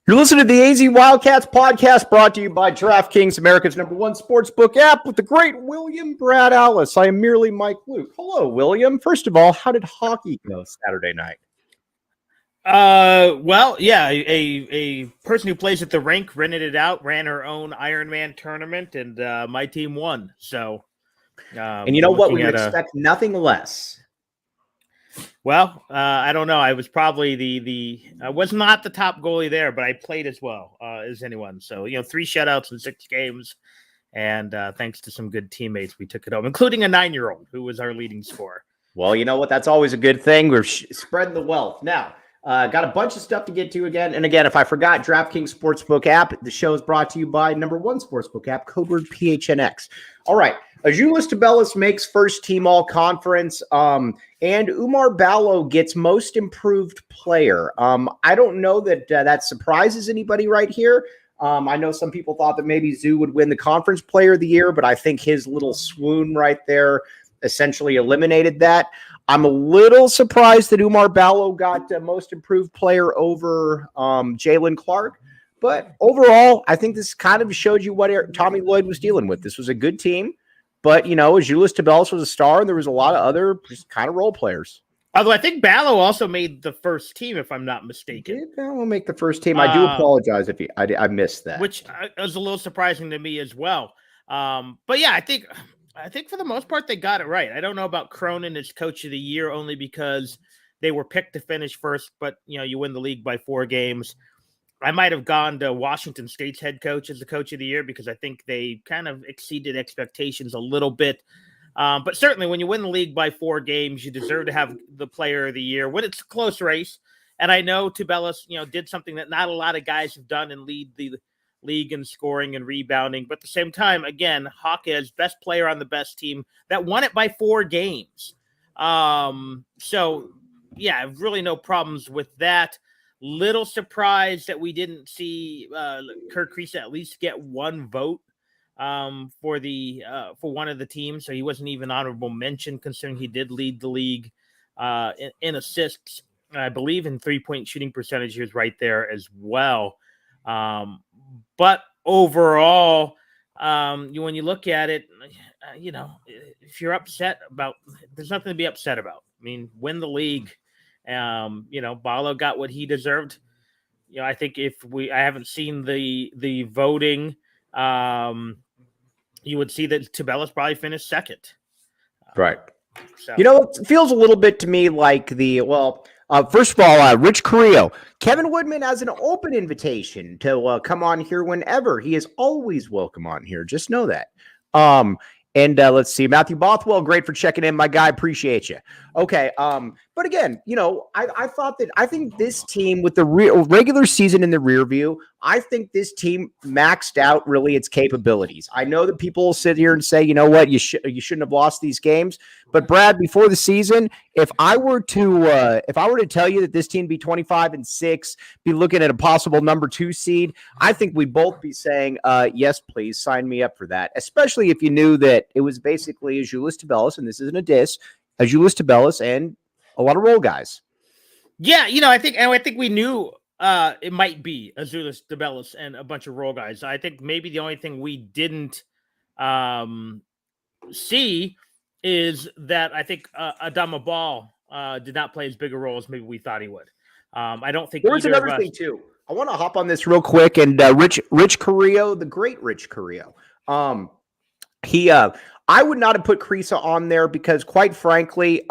You're listening to the AZ Wildcats podcast brought to you by DraftKings, America's #1 sportsbook app with the great William Brad Alice. I am merely Mike Luke. Hello, William. First of all, how did hockey go Saturday night? A person who plays at the rink rented it out, ran her own Ironman tournament, and my team won. So, and you know what? We would expect nothing less. Well, I don't know. I was probably I was not the top goalie there, but I played as well as anyone. So, 3 shutouts in 6 games. And thanks to some good teammates, we took it home, including a 9-year-old who was our leading scorer. Well, you know what? That's always a good thing. We're spreading the wealth. Now, got a bunch of stuff to get to again. And again, if I forgot, DraftKings Sportsbook app, the show is brought to you by #1 Sportsbook app, code word PHNX. All right. Azuolas Tubelis makes first team all-conference, and Umar Ballo gets most improved player. I don't know that that surprises anybody right here. I know some people thought that maybe Zoo would win the conference player of the year, but I think his little swoon right there essentially eliminated that. I'm a little surprised that Umar Ballo got most improved player over Jalen Clark. But overall, I think this kind of showed you what Tommy Lloyd was dealing with. This was a good team. But, Azuolas Tubelis was a star, and there was a lot of other just kind of role players. Although I think Ballo also made the first team, if I'm not mistaken. Did Ballo make the first team? I do apologize if I missed that. Which was a little surprising to me as well. But yeah, I think for the most part they got it right. I don't know about Cronin as coach of the year only because they were picked to finish first, but you win the league by 4 games. I might have gone to Washington State's head coach as the coach of the year because I think they kind of exceeded expectations a little bit. But certainly when you win the league by 4 games, you deserve to have the player of the year when it's a close race. And I know Tubelis, did something that not a lot of guys have done and lead the league in scoring and rebounding. But at the same time, again, Hawkes, best player on the best team that won it by 4 games. So yeah, really no problems with that. Little surprised that we didn't see Kirk Kriisa at least get 1 vote for one of the teams. So he wasn't even honorable mention considering he did lead the league in assists. I believe in 3-point shooting percentage, he was right there as well. But overall, when you look at it, if you're upset about, there's nothing to be upset about. I mean, win the league. Ballo got what he deserved. I think I haven't seen the voting, you would see that Tubelis probably finished second. Right. So. It feels a little bit to me like first of all, Rich Carrillo, Kevin Woodman has an open invitation to come on here whenever. He is always welcome on here. Just know that. And let's see, Matthew Bothwell, great for checking in, my guy. Appreciate you. Okay, but again, I think this team with the regular season in the rear view, I think this team maxed out really its capabilities. I know that people will sit here and say, you know what, you shouldn't have lost these games. But Brad, before the season, if I were to tell you that this team be 25-6, be looking at a possible number 2 seed, I think we'd both be saying, yes, please sign me up for that. Especially if you knew that it was basically Azuolas Tubelis, and this isn't a diss, Azuolas Tubelis and a lot of role guys. Yeah, I think we knew it might be Azuolas Tubelis and a bunch of role guys. I think maybe the only thing we didn't see is that I think Adama Ball did not play as big a role as maybe we thought he would. I don't think there was another thing too. I want to hop on this real quick, and Rich Carrillo, the great Rich Carrillo. I would not have put Kriisa on there because, quite frankly,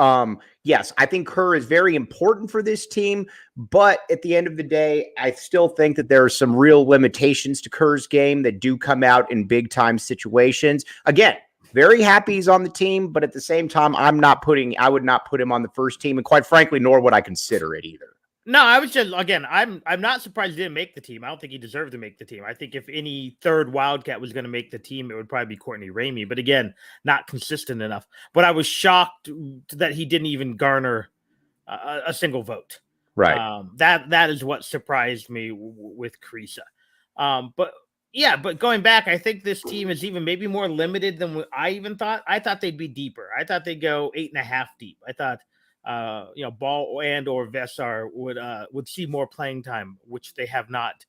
yes, I think Kerr is very important for this team. But at the end of the day, I still think that there are some real limitations to Kerr's game that do come out in big-time situations. Again, very happy he's on the team, but at the same time, I would not put him on the first team, and quite frankly, nor would I consider it either. No, I was just, again, I'm not surprised he didn't make the team. I don't think he deserved to make the team. I think if any third Wildcat was going to make the team, it would probably be Courtney Ramey. But again, not consistent enough. But I was shocked that he didn't even garner a single vote. Right. That is what surprised me with Kriisa. But going back, I think this team is even maybe more limited than what I even thought. I thought they'd be deeper. I thought they'd go 8.5 deep. I thought Ball and or Vesar would see more playing time, which they have not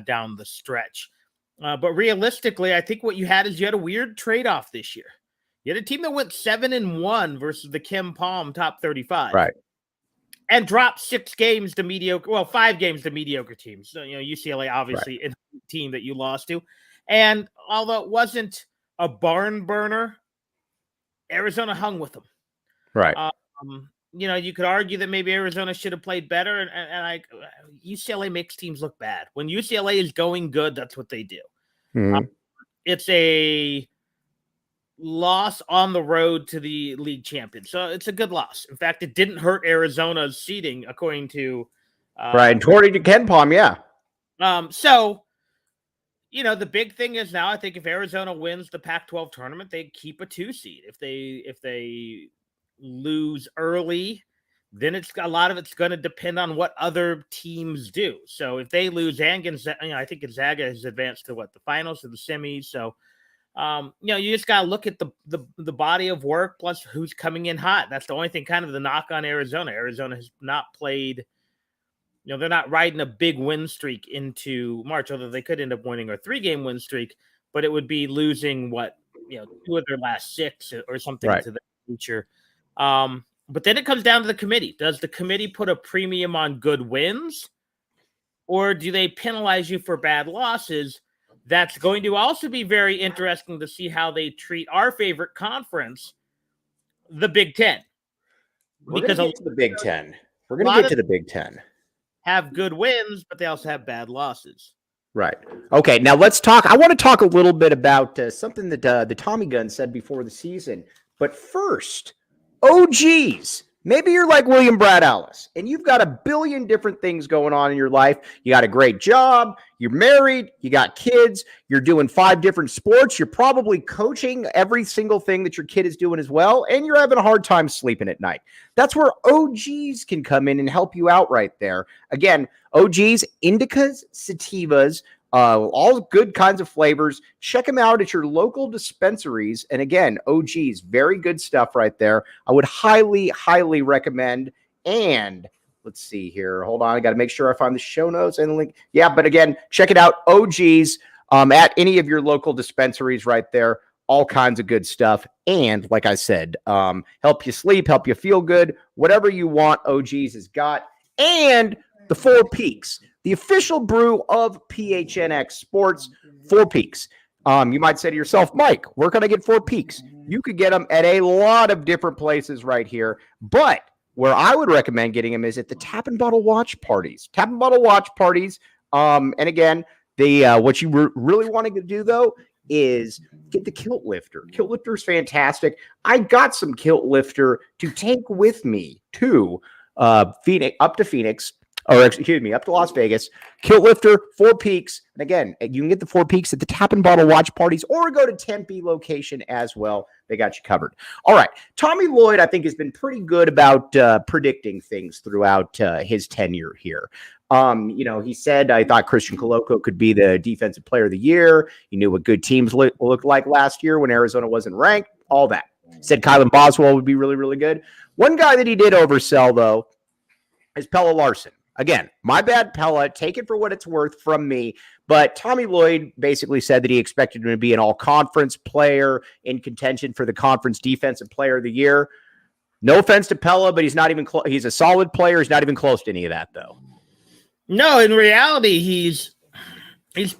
down the stretch. But realistically, I think what you had is you had a weird trade-off this year. You had a team that went 7-1 versus the Kim Palm top 35. Right. And dropped 5 games to mediocre teams. So, UCLA, obviously, a team that you lost to. And although it wasn't a barn burner, Arizona hung with them. Right. You could argue that maybe Arizona should have played better. And UCLA makes teams look bad. When UCLA is going good, that's what they do. Mm-hmm. It's a loss on the road to the league champion. So it's a good loss. In fact, it didn't hurt Arizona's seeding, according to right. According to Ken Palm, yeah. So, the big thing is now I think if Arizona wins the Pac-12 tournament, they keep a 2 seed. If they lose early, then a lot of it's going to depend on what other teams do. So if they lose, I think Gonzaga has advanced to the finals or the semis. So you just got to look at the body of work plus who's coming in hot. That's the only thing, kind of the knock on Arizona. Arizona has not played, they're not riding a big win streak into March, although they could end up winning a 3-game win streak, but it would be losing 2 of their last 6 or something to the future. But then it comes down to the committee. Does the committee put a premium on good wins, or do they penalize you for bad losses? That's going to also be very interesting to see how they treat our favorite conference, the Big Ten. We're going to get to the Big Ten. We're going to get to the Big Ten. Have good wins, but they also have bad losses. Right. Okay, now let's talk. I want to talk a little bit about something that the Tommy Gun said before the season. But first, OGs. Maybe you're like William Brad Ellis, and you've got a billion different things going on in your life. You got a great job, you're married, you got kids, you're doing 5 different sports, you're probably coaching every single thing that your kid is doing as well, and you're having a hard time sleeping at night. That's where OGs can come in and help you out right there. Again, OGs, indicas, sativas, all good kinds of flavors. Check them out at your local dispensaries. And again, OGs, very good stuff right there. I would highly, highly recommend. And let's see here. Hold on. I got to make sure I find the show notes and the link. Yeah, but again, check it out. OGs at any of your local dispensaries right there. All kinds of good stuff. And like I said, help you sleep, help you feel good. Whatever you want, OGs has got. And the 4 Peaks. The official brew of PHNX Sports, 4 Peaks. You might say to yourself, Mike, where can I get 4 Peaks? You could get them at a lot of different places right here. But where I would recommend getting them is at the Tap and Bottle Watch Parties. Tap and Bottle Watch Parties. And again, what you really want to do, though, is get the Kilt Lifter. Kilt Lifter is fantastic. I got some Kilt Lifter to take with me to Phoenix, up to Las Vegas. Kilt Lifter, 4 Peaks. And again, you can get the 4 Peaks at the Tap and Bottle Watch Parties or go to Tempe location as well. They got you covered. All right. Tommy Lloyd, I think, has been pretty good about predicting things throughout his tenure here. He said, I thought Christian Coloco could be the defensive player of the year. He knew what good teams looked like last year when Arizona wasn't ranked, all that. Said Kylan Boswell would be really, really good. One guy that he did oversell, though, is Pelle Larsson. Again, my bad, Pella. Take it for what it's worth from me. But Tommy Lloyd basically said that he expected him to be an all-conference player in contention for the conference defensive player of the year. No offense to Pella, but he's not even he's a solid player. He's not even close to any of that, though. No, in reality, he's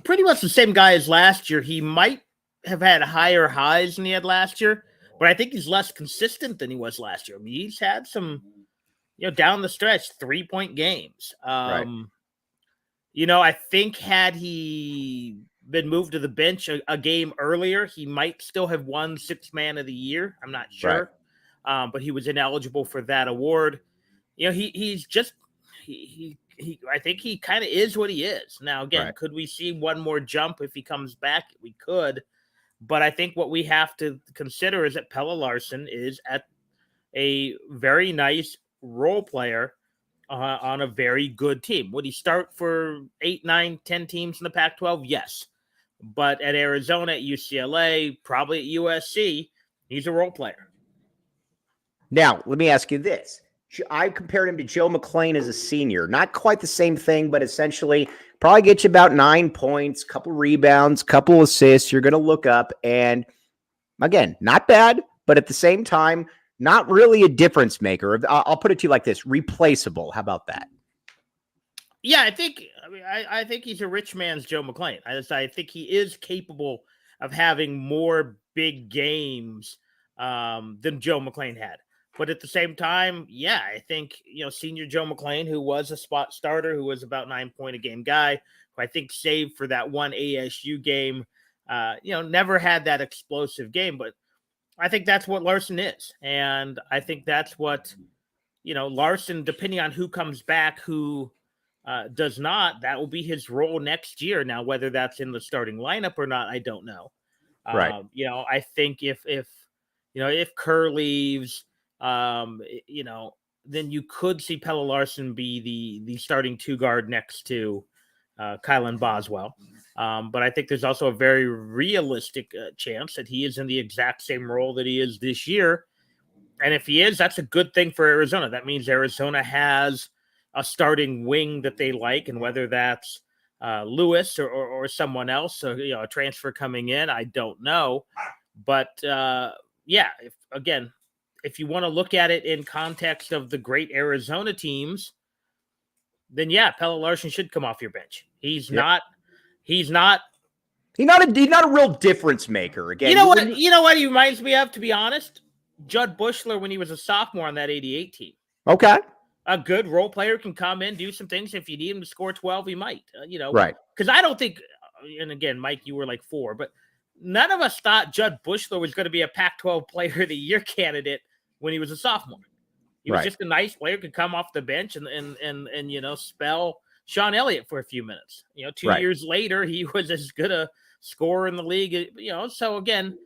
pretty much the same guy as last year. He might have had higher highs than he had last year, but I think he's less consistent than he was last year. I mean, he's had some down the stretch, 3-point games. Right. I think had he been moved to the bench a game earlier, he might still have won 6th man of the year. I'm not sure. Right. But he was ineligible for that award. He's just, I think he kind of is what he is. Now, again, right. Could we see one more jump if he comes back? We could. But I think what we have to consider is that Pelle Larsson is at a very nice role player on a very good team. Would he start for 8, 9, 10 teams in the Pac-12? Yes. But at Arizona, at UCLA, probably at USC, he's a role player. Now, let me ask you this. I compared him to Joe McClain as a senior. Not quite the same thing, but essentially probably get you about 9 points, couple rebounds, couple assists. You're going to look up, and again, not bad, but at the same time, not really a difference maker. I'll put it to you like this: replaceable. How about that? Yeah, I think he's a rich man's Joe McClain. I think he is capable of having more big games than Joe McClain had. But at the same time, yeah, I think, senior Joe McClain, who was a spot starter, who was about 9 point a game guy, who I think saved for that one ASU game, never had that explosive game. But I think that's what Larson is. And I think that's what, Larson, depending on who comes back, who does not, that will be his role next year. Now, whether that's in the starting lineup or not, I don't know. Right. I think if Kerr leaves, then you could see Pelle Larsson be the starting 2 guard next to Kylan Boswell. But I think there's also a very realistic chance that he is in the exact same role that he is this year. And if he is, that's a good thing for Arizona. That means Arizona has a starting wing that they like, and whether that's Lewis or someone else, so a transfer coming in, I don't know. But if you want to look at it in context of the great Arizona teams, then Pelle Larsson should come off your bench. He's not a real difference maker. Again, you know what he reminds me of, to be honest? Judd Bushler when he was a sophomore on that 88 team. Okay. A good role player can come in, do some things. If you need him to score 12, he might, Right. Because I don't think, and again, Mike, you were like 4, but none of us thought Judd Bushler was going to be a Pac-12 Player of the Year candidate when he was a sophomore. He was just a nice player, could come off the bench and spell Sean Elliott for a few minutes. 2 years later, he was as good a scorer in the league. So again,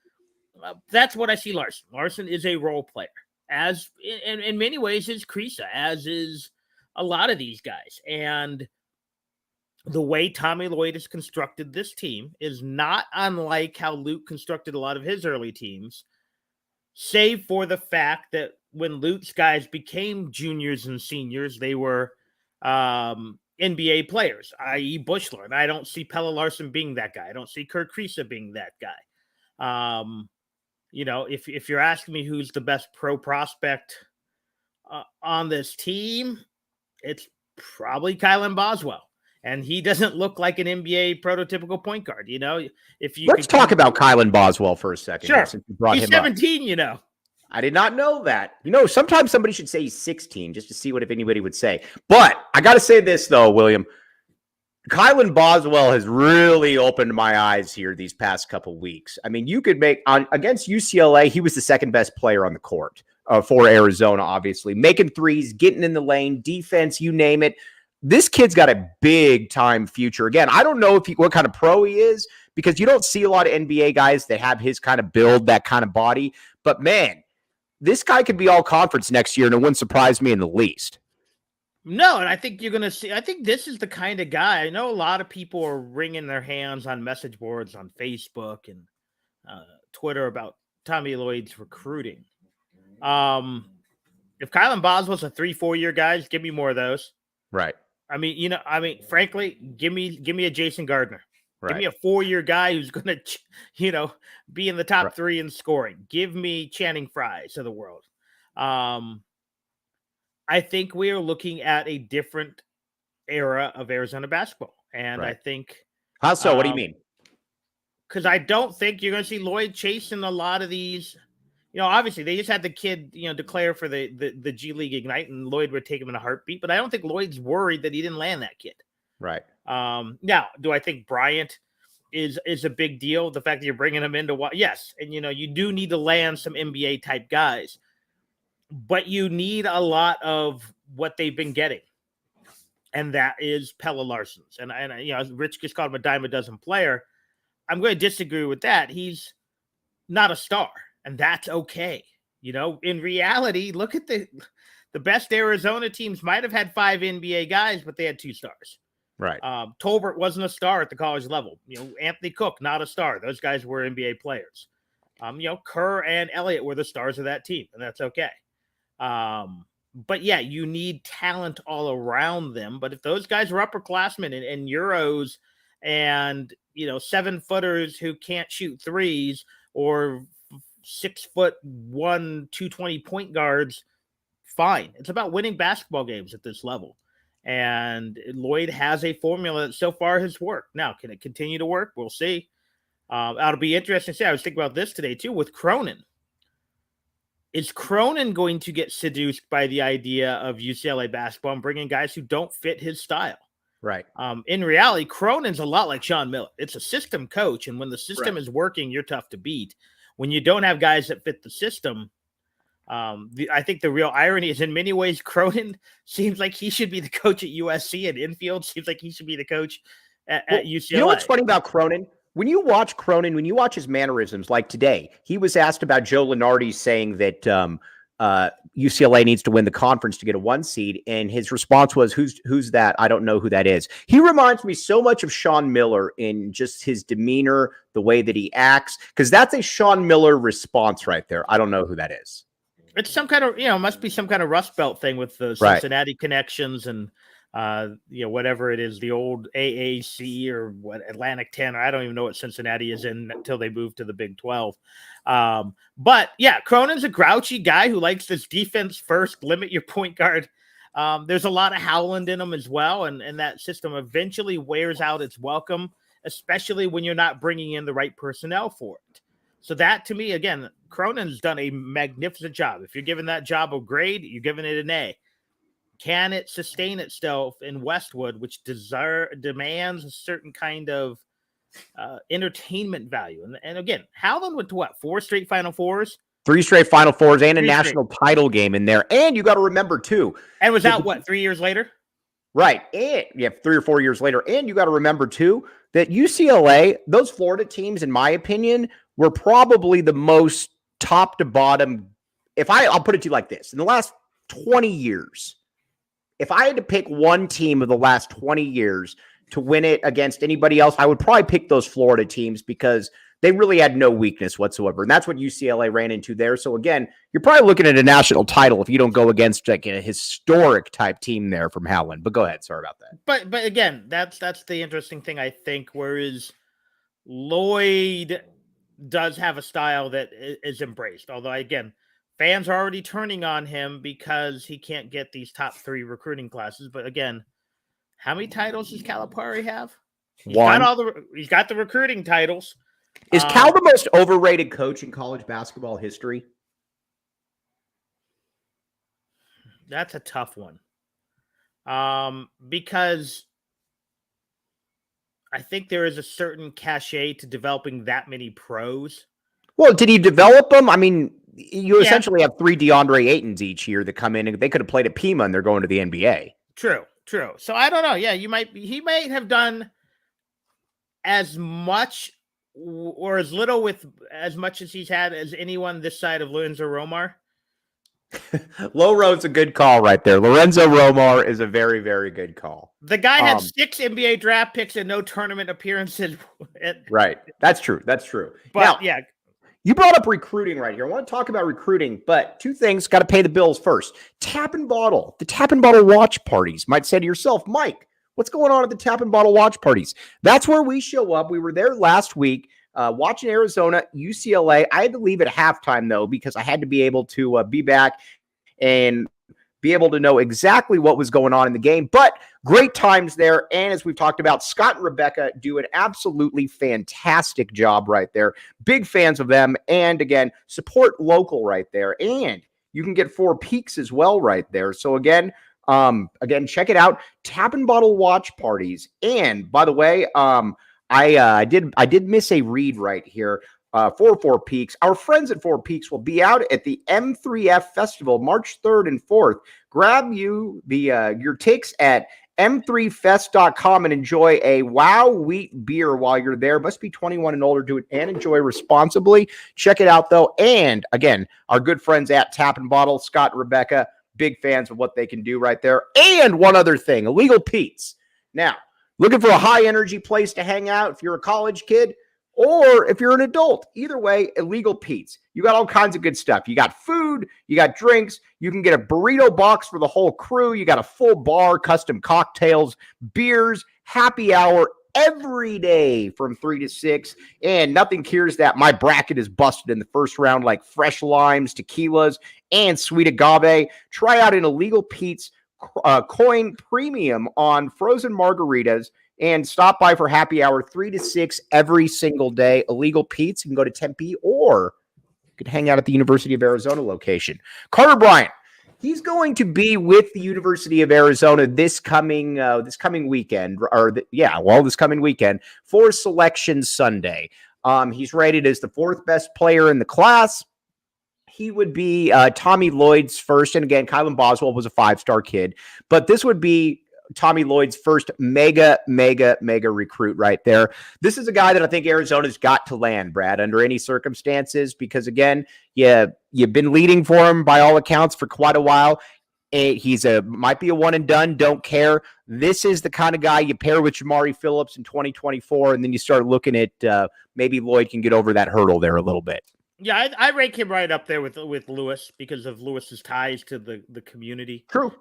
that's what I see Larson. Larson is a role player, as in many ways is Kriisa, as is a lot of these guys. And the way Tommy Lloyd has constructed this team is not unlike how Luke constructed a lot of his early teams, save for the fact that when Luke's guys became juniors and seniors, they were NBA players, i.e. Bushler. And I don't see Pelle Larsson being that guy. I don't see Kurt Kriisa being that guy. If you're asking me who's the best pro prospect on this team, it's probably Kylan Boswell. And he doesn't look like an NBA prototypical point guard. Let's talk about Kylan Boswell for a second. Sure. Since you brought he's him 17, up. I did not know that. Sometimes somebody should say he's 16 just to see if anybody would say. But I got to say this, though, William. Kylan Boswell has really opened my eyes here these past couple weeks. I mean, you could make against UCLA, he was the second best player on the court for Arizona, obviously. Making threes, getting in the lane, defense, you name it. This kid's got a big-time future. Again, I don't know what kind of pro he is, because you don't see a lot of NBA guys that have his kind of build, that kind of body. But, man, this guy could be all conference next year, and it wouldn't surprise me in the least. No, and I think you're going to see – I think this is the kind of guy – I know a lot of people are wringing their hands on message boards on Facebook and Twitter about Tommy Lloyd's recruiting. If Kylan Boswell's a 3-4 year guy, just give me more of those. Right. Frankly, give me a Jason Gardner. Right. Give me a 4-year guy who's going to, be in the top 3 in scoring. Give me Channing Frye's of the world. I think we are looking at a different era of Arizona basketball. And I think... How so? What do you mean? Because I don't think you're going to see Lloyd chasing a lot of these... obviously they just had the kid, declare for the G League Ignite, and Lloyd would take him in a heartbeat. But I don't think Lloyd's worried that he didn't land that kid. Right. Now, do I think Bryant is a big deal? The fact that you're bringing him into what? Yes. And, you do need to land some NBA type guys, but you need a lot of what they've been getting. And that is Pelle Larsson's. And Rich just called him a dime a dozen player. I'm going to disagree with that. He's not a star, and that's okay. In reality, look at the best Arizona teams might have had 5 NBA guys, but they had 2 stars. Right. Tolbert wasn't a star at the college level. Anthony Cook, not a star. Those guys were NBA players. Kerr and Elliott were the stars of that team, and that's okay. But yeah, you need talent all around them. But if those guys are upperclassmen and Euros and, 7-footers who can't shoot threes, or 6'1", 220 point guards, fine. It's about winning basketball games at this level. And Lloyd has a formula that so far has worked. Now, can it continue to work? We'll see. It'll be interesting to see. I was thinking about this today too with Cronin. Is Cronin going to get seduced by the idea of UCLA basketball and bringing guys who don't fit his style? Right. In reality, Cronin's a lot like Sean Miller. It's a system coach, and when the system is working, you're tough to beat. When you don't have guys that fit the system, I think the real irony is, in many ways, Cronin seems like he should be the coach at USC, and Infield seems like he should be the coach at UCLA. You know what's funny about Cronin? When you watch Cronin, when you watch his mannerisms, like today, he was asked about Joe Lunardi saying that UCLA needs to win the conference to get a 1 seed, and his response was, "Who's that? I don't know who that is." He reminds me so much of Sean Miller in just his demeanor, the way that he acts, because that's a Sean Miller response right there. I don't know who that is. It's some kind of, must be some kind of Rust Belt thing with the Cincinnati connections and, whatever it is, the old AAC or what, Atlantic 10, or I don't even know what Cincinnati is in until they move to the Big 12. But yeah, Cronin's a grouchy guy who likes this defense first, limit your point guard. There's a lot of Howland in him as well. And that system eventually wears out its welcome, especially when you're not bringing in the right personnel for it. So that, to me, again, Cronin's done a magnificent job. If you're giving that job a grade, you're giving it an A. Can it sustain itself in Westwood, which demands a certain kind of entertainment value? And again, Howland went to what, 4 straight Final Fours? 3 straight Final Fours and a national title game in there. And you got to remember, too. And was out, 3 years later? Right. And 3 or 4 years later. And you got to remember, too, that UCLA, those Florida teams, in my opinion, were probably the most top to bottom. I'll put it to you like this. In the last 20 years, if I had to pick one team of the last 20 years to win it against anybody else, I would probably pick those Florida teams because they really had no weakness whatsoever. And that's what UCLA ran into there. So again, you're probably looking at a national title if you don't go against like a historic type team there from Howland. But go ahead. Sorry about that. But again, that's the interesting thing, I think, whereas Lloyd does have a style that is embraced. Although, again, fans are already turning on him because he can't get these top 3 recruiting classes. But again, how many titles does Calipari have? He's got the recruiting titles. Is Cal the most overrated coach in college basketball history? That's a tough one. Because I think there is a certain cachet to developing that many pros. Well, did he develop them? I mean, you essentially have 3 DeAndre Aytons each year that come in, and they could have played at Pima and they're going to the NBA. True. So I don't know. Yeah, he might have done as much or as little with as much as he's had as anyone this side of Lorenzo Romar. Loro's a good call right there. Lorenzo Romar is a very, very good call. The guy had 6 NBA draft picks and no tournament appearances. Right. That's true. But now, yeah. You brought up recruiting right here. I want to talk about recruiting, but 2 things, got to pay the bills first. Tap and Bottle. The Tap and Bottle watch parties. Might say to yourself, Mike, what's going on at the Tap and Bottle watch parties? That's where we show up. We were there last week watching Arizona, UCLA. I had to leave at halftime, though, because I had to be able to be back and be able to know exactly what was going on in the game. But great times there. And as we've talked about, Scott and Rebecca do an absolutely fantastic job right there. Big fans of them. And again, support local right there. And you can get 4 peaks as well right there. So again, check it out. Tap and Bottle watch parties. And by the way, I did miss a read right here. For 4 Peaks. Our friends at 4 Peaks will be out at the M3F Festival March 3rd and 4th. Grab you your tickets at m3fest.com and enjoy a Wow Wheat beer while you're there. Must be 21 and older. Do it and enjoy responsibly. Check it out, though. And again, our good friends at Tap and Bottle, Scott and Rebecca, big fans of what they can do right there. And one other thing, Illegal Pete's. Now, looking for a high-energy place to hang out if you're a college kid? or if you're an adult. Either way, Illegal Pete's. You got all kinds of good stuff. You got food, you got drinks, you can get a burrito box for the whole crew. You got a full bar, custom cocktails, beers, happy hour every day from 3 to 6. And nothing cures that my bracket is busted in the first round, like fresh limes, tequilas, and sweet agave. Try out an Illegal Pete's coin premium on frozen margaritas and stop by for happy hour 3 to 6 every single day. Illegal Pete's. You can go to Tempe, or you can hang out at the University of Arizona location. Carter Bryant, he's going to be with the University of Arizona this coming weekend, this coming weekend for Selection Sunday. He's rated as the 4th best player in the class. He would be Tommy Lloyd's first, and again, Kylan Boswell was a 5-star kid, but this would be Tommy Lloyd's first mega recruit right there. This is a guy that I think Arizona's got to land, Brad, under any circumstances, because again, you've been leading for him by all accounts for quite a while. He's might be a one and done, don't care. This is the kind of guy you pair with Jamari Phillips in 2024, and then you start looking at maybe Lloyd can get over that hurdle there a little bit. Yeah, I rank him right up there with Lewis because of Lewis's ties to the community. True.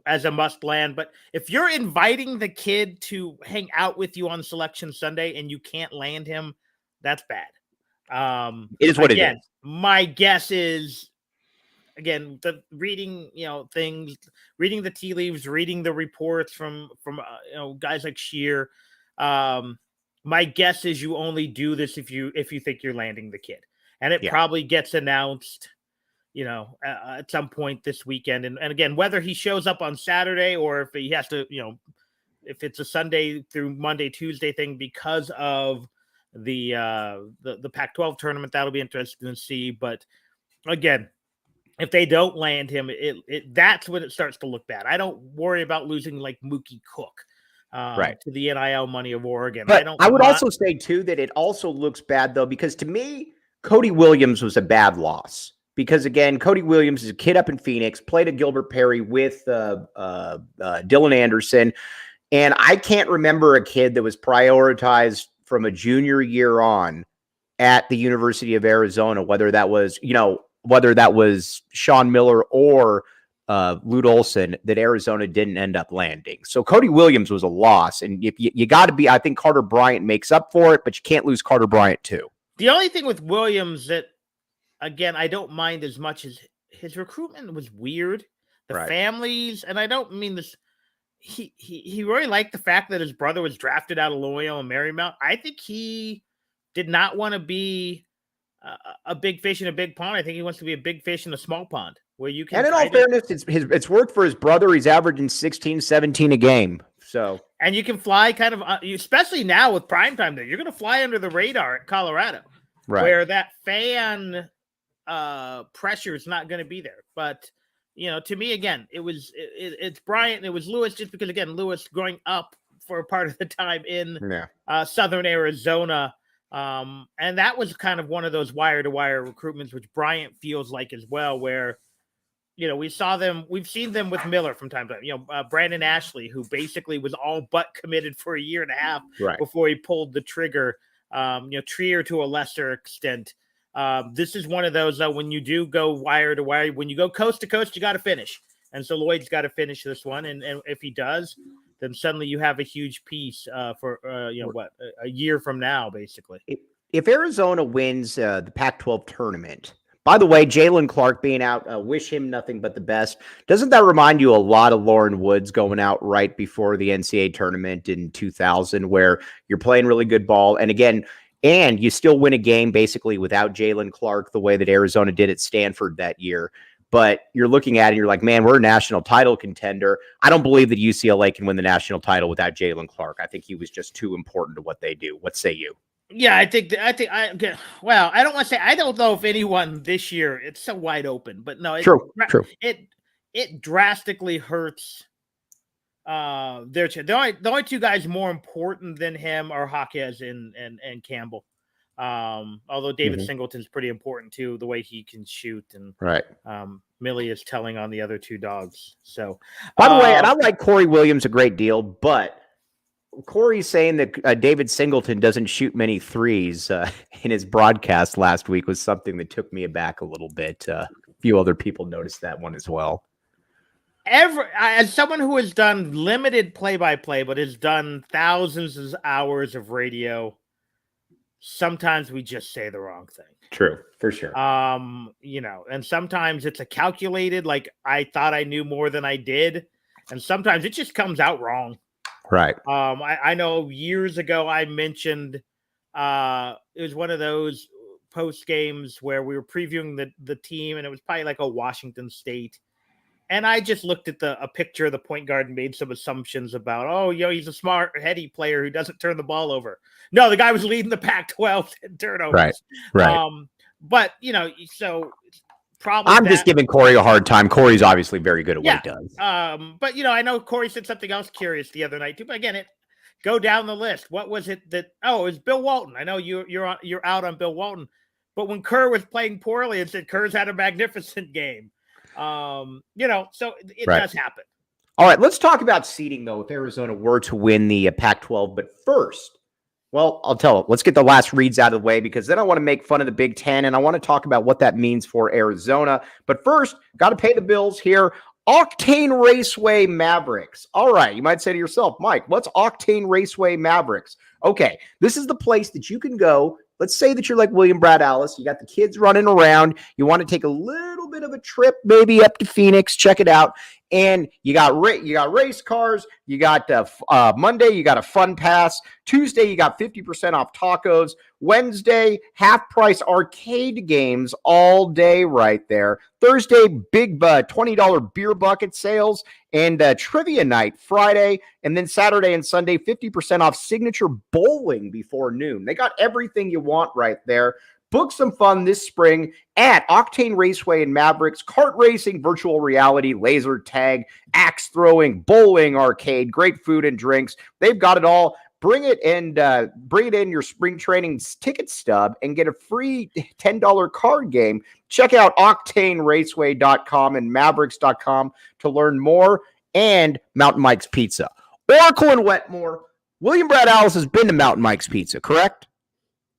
As a must land. But if you're inviting the kid to hang out with you on Selection Sunday and you can't land him, that's bad. It is what it is. My guess is, again, reading the tea leaves, reading the reports from guys like Shear. My guess is you only do this if you think you're landing the kid. And it probably gets announced, at some point this weekend. And again, whether he shows up on Saturday or if he has to, if it's a Sunday through Monday, Tuesday thing because of the Pac-12 tournament, that'll be interesting to see. But again, if they don't land him, that's when it starts to look bad. I don't worry about losing like Mookie Cook to the NIL money of Oregon. But I would also say too that it also looks bad though, because to me, Cody Williams was a bad loss because, again, Cody Williams is a kid up in Phoenix, played at Gilbert Perry with Dylan Anderson, and I can't remember a kid that was prioritized from a junior year on at the University of Arizona, whether that was Sean Miller or Lute Olson, that Arizona didn't end up landing. So Cody Williams was a loss, and if you got to be, I think Carter Bryant makes up for it, but you can't lose Carter Bryant too. The only thing with Williams that, again, I don't mind as much as his recruitment was weird. The families, and I don't mean this, he really liked the fact that his brother was drafted out of Loyola and Marymount. I think he did not want to be a big fish in a big pond. I think he wants to be a big fish in a small pond where you can. And in all fairness, it's worked for his brother. He's averaging 16, 17 a game. So, and you can fly kind of, especially now with primetime there, you're going to fly under the radar at Colorado, where that fan pressure is not going to be there. But, to me, again, it's Bryant and it was Lewis, just because, again, Lewis growing up for a part of the time in Southern Arizona. And that was kind of one of those wire-to-wire recruitments, which Bryant feels like as well, where, we've seen them with Miller from time to time, Brandon Ashley, who basically was all but committed for a year and a half before he pulled the trigger, Trier to a lesser extent. This is one of those, though, when you do go wire to wire, when you go coast to coast, you got to finish. And so Lloyd's got to finish this one. And if he does, then suddenly you have a huge piece for, a year from now, basically. If Arizona wins the Pac-12 tournament, by the way, Jalen Clark being out, wish him nothing but the best. Doesn't that remind you a lot of Lauren Woods going out right before the NCAA tournament in 2000, where you're playing really good ball? And again, and you still win a game basically without Jalen Clark, the way that Arizona did at Stanford that year. But you're looking at it and you're like, man, we're a national title contender. I don't believe that UCLA can win the national title without Jalen Clark. I think he was just too important to what they do. What say you? Yeah, I don't want to say, I don't know if anyone this year, it's so wide open, but no, true. It drastically hurts their chance. The only two guys more important than him are Jaquez and Campbell. Although David Singleton's pretty important too, the way he can shoot, and Millie is telling on the other two dogs. So, by the way, and I like Corey Williams a great deal, but Corey's saying that David Singleton doesn't shoot many threes in his broadcast last week was something that took me aback a little bit. A few other people noticed that one as well. As someone who has done limited play-by-play, but has done thousands of hours of radio, sometimes we just say the wrong thing. True, for sure. And sometimes it's a calculated, like I thought I knew more than I did, and sometimes it just comes out wrong. Right. I know years ago I mentioned it was one of those post games where we were previewing the team, and it was probably like a Washington State. And I just looked at a picture of the point guard and made some assumptions about, he's a smart, heady player who doesn't turn the ball over. No, the guy was leading the Pac-12 in turnovers. Right. But, so probably I'm just giving Corey a hard time. Corey's obviously very good at what he does. But, I know Corey said something else curious the other night, too. But again, go down the list. What was it that – it was Bill Walton. I know you're out on Bill Walton. But when Kerr was playing poorly, it said Kerr's had a magnificent game. So it does happen. All right, let's talk about seeding, though, if Arizona were to win the Pac-12. But first, let's get the last reads out of the way, because then I want to make fun of the Big Ten, and I want to talk about what that means for Arizona. But first, got to pay the bills here. Octane Raceway Mavericks. All right, you might say to yourself, Mike, what's Octane Raceway Mavericks? Okay, this is the place that you can go. Let's say that you're like William Brad Alice. You got the kids running around. You want to take a little bit of a trip, maybe up to Phoenix, check it out. And you got race cars. You got Monday, you got a fun pass. Tuesday, you got 50% off tacos. Wednesday, half price arcade games all day right there. Thursday, big $20 beer bucket sales and trivia night Friday. And then Saturday and Sunday, 50% off signature bowling before noon. They got everything you want right there. Book some fun this spring at Octane Raceway and Mavericks. Kart racing, virtual reality, laser tag, axe throwing, bowling, arcade, great food and drinks. They've got it all. Bring it in your spring training ticket stub and get a free $10 card game. Check out octaneraceway.com and mavericks.com to learn more, and Mountain Mike's Pizza. Oracle and Wetmore. William Brad Alice has been to Mountain Mike's Pizza, correct?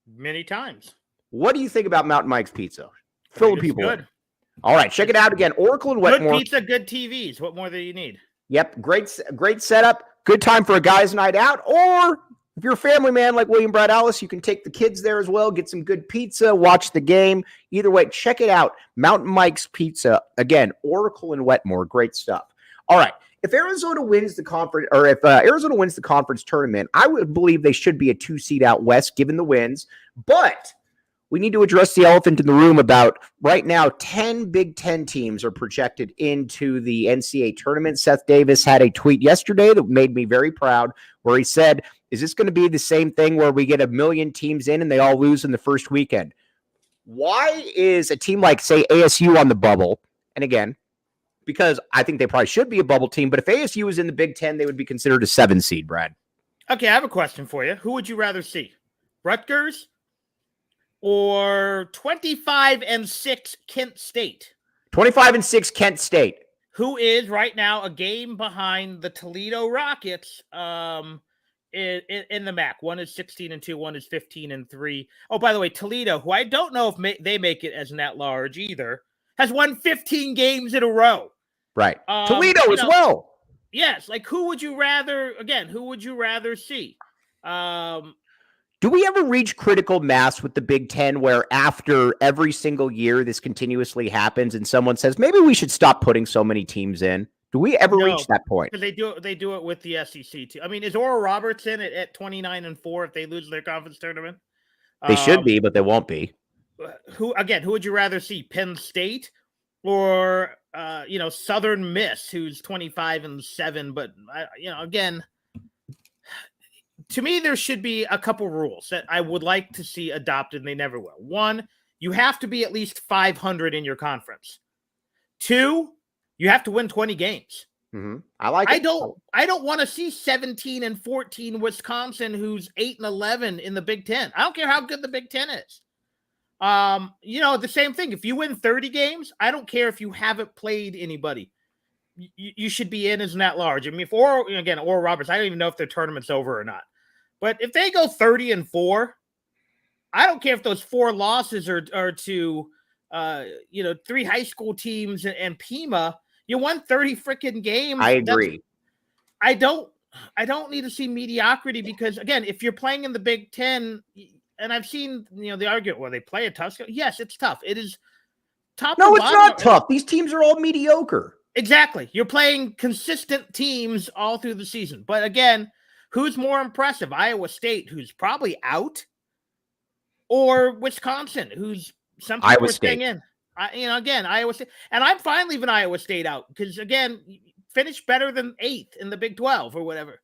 Many times. What do you think about Mountain Mike's Pizza? Fill the people in. All right, check it out again. Oracle and Wetmore. Good pizza, good TVs. What more do you need? Yep, great setup. Good time for a guy's night out. Or if you're a family man like William Brad Alice, you can take the kids there as well, get some good pizza, watch the game. Either way, check it out. Mountain Mike's Pizza. Again, Oracle and Wetmore. Great stuff. All right. If Arizona wins the conference, or if Arizona wins the conference tournament, I would believe they should be a 2 seed out west given the wins. But we need to address the elephant in the room about right now 10 Big Ten teams are projected into the NCAA tournament. Seth Davis had a tweet yesterday that made me very proud where he said, is this going to be the same thing where we get 1 million teams in and they all lose in the first weekend? Why is a team like, say, ASU on the bubble? And again, because I think they probably should be a bubble team, but if ASU was in the Big Ten, they would be considered a 7 seed, Brad. Okay, I have a question for you. Who would you rather see? Rutgers or 25-6 Kent State? 25-6 Kent State. Who is right now a game behind the Toledo Rockets in the MAC. One is 16-2, one is 15-3. Oh, by the way, Toledo, who I don't know if they make it as an at-large either, has won 15 games in a row. Right. Toledo as well. Yes. Like, who would you rather see? Do we ever reach critical mass with the Big Ten where after every single year this continuously happens and someone says, maybe we should stop putting so many teams in? Do we ever reach that point? Because they do it with the SEC too. I mean, is Oral Roberts in at 29-4 if they lose their conference tournament? They should be, but they won't be. Who would you rather see? Penn State or Southern Miss, who's 25-7? But again, to me, there should be a couple rules that I would like to see adopted, and they never will. 1, you have to be at least 500 in your conference. 2, you have to win 20 games. Mm-hmm. I like it. I don't want to see 17-14 Wisconsin, who's 8-11 in the Big Ten. I don't care how good the Big Ten is. The same thing. If you win 30 games, I don't care if you haven't played anybody. you should be in isn't that large. I mean, if Oral Roberts, I don't even know if their tournament's over or not. But if they go 30-4, I don't care if those 4 losses are to 3 high school teams and Pima. You won 30 freaking games. I agree. I don't need to see mediocrity because, again, if you're playing in the Big Ten, and I've seen the argument where they play a tough. Yes, it's tough. It is top. No, it's not tough. These teams are all mediocre. Exactly. You're playing consistent teams all through the season. But again, who's more impressive? Iowa State, who's probably out, or Wisconsin, who's something Iowa we're State. staying in. Again, Iowa State. And I'm fine leaving Iowa State out because, again, finish better than 8th in the Big 12 or whatever.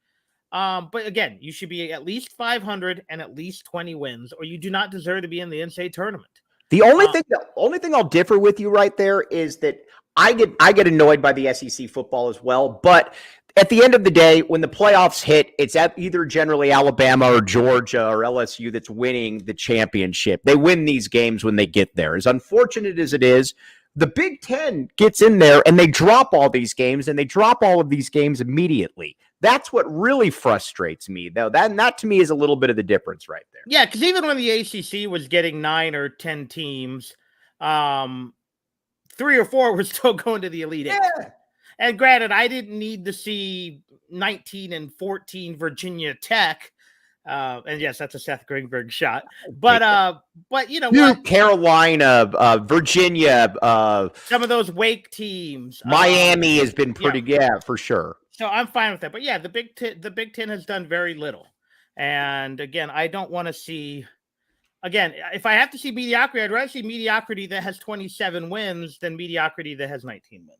But again, you should be at least 500 and at least 20 wins, or you do not deserve to be in the NCAA tournament. The only thing I'll differ with you right there is that I get annoyed by the SEC football as well. But at the end of the day, when the playoffs hit, it's at either generally Alabama or Georgia or LSU that's winning the championship. They win these games when they get there. As unfortunate as it is, the Big Ten gets in there and they drop all these games, and they drop all of these games immediately. That's what really frustrates me, though. That to me is a little bit of the difference right there. Yeah, because even when the ACC was getting 9 or 10 teams, 3 or 4 were still going to the Elite Eight. Yeah. And granted, I didn't need to see 19-14 Virginia Tech. And yes, that's a Seth Greenberg shot. But what? Carolina, Virginia, some of those Wake teams. Miami has been pretty, for sure. So I'm fine with that. But yeah, the Big Ten has done very little. And again, I don't want to see. Again, if I have to see mediocrity, I'd rather see mediocrity that has 27 wins than mediocrity that has 19 wins.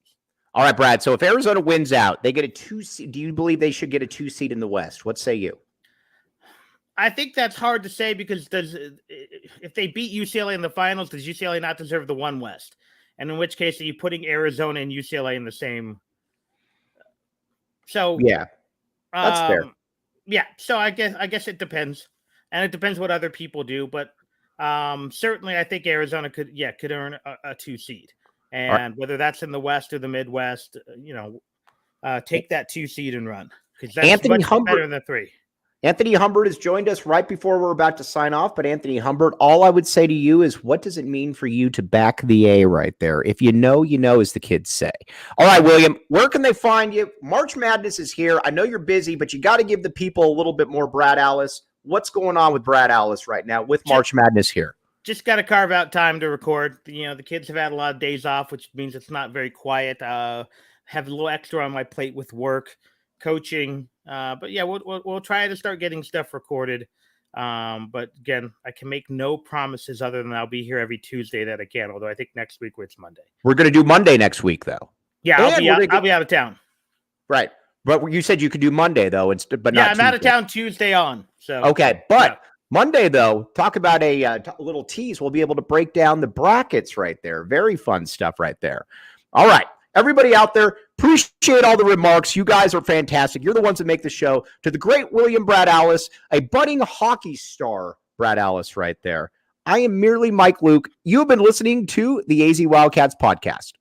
All right, Brad. So if Arizona wins out, they get a 2 seed. Do you believe they should get a 2 seed in the West? What say you? I think that's hard to say because if they beat UCLA in the finals, does UCLA not deserve the 1 West? And in which case, are you putting Arizona and UCLA in the same? So yeah, that's fair. Yeah, so I guess it depends, and it depends what other people do. But certainly, I think Arizona could earn a 2 seed, and whether that's in the West or the Midwest, take that 2 seed and run because that's Anthony much Humbert, better than 3. Anthony Humbert has joined us right before we're about to sign off. But Anthony Humbert, all I would say to you is, what does it mean for you to back the A right there? If you know, as the kids say. All right, William, where can they find you? March Madness is here. I know you're busy, but you got to give the people a little bit more Brad Allis. What's going on with Brad Allis right now with March Madness here? Just got to carve out time to record. The kids have had a lot of days off, which means it's not very quiet. Have a little extra on my plate with work, coaching. But yeah, we'll try to start getting stuff recorded. But again, I can make no promises other than I'll be here every Tuesday that I can. Although I think next week it's Monday. We're going to do Monday next week, though. Yeah, I'll be out of town. Right, but you said you could do Monday though, but not. I'm out of town Tuesday on. So okay, but Monday though, talk about a little tease. We'll be able to break down the brackets right there. Very fun stuff right there. All right. Everybody out there, appreciate all the remarks. You guys are fantastic. You're the ones that make the show. To the great William Brad Allis, a budding hockey star, Brad Allis right there. I am merely Mike Luke. You have been listening to the AZ Wildcats podcast.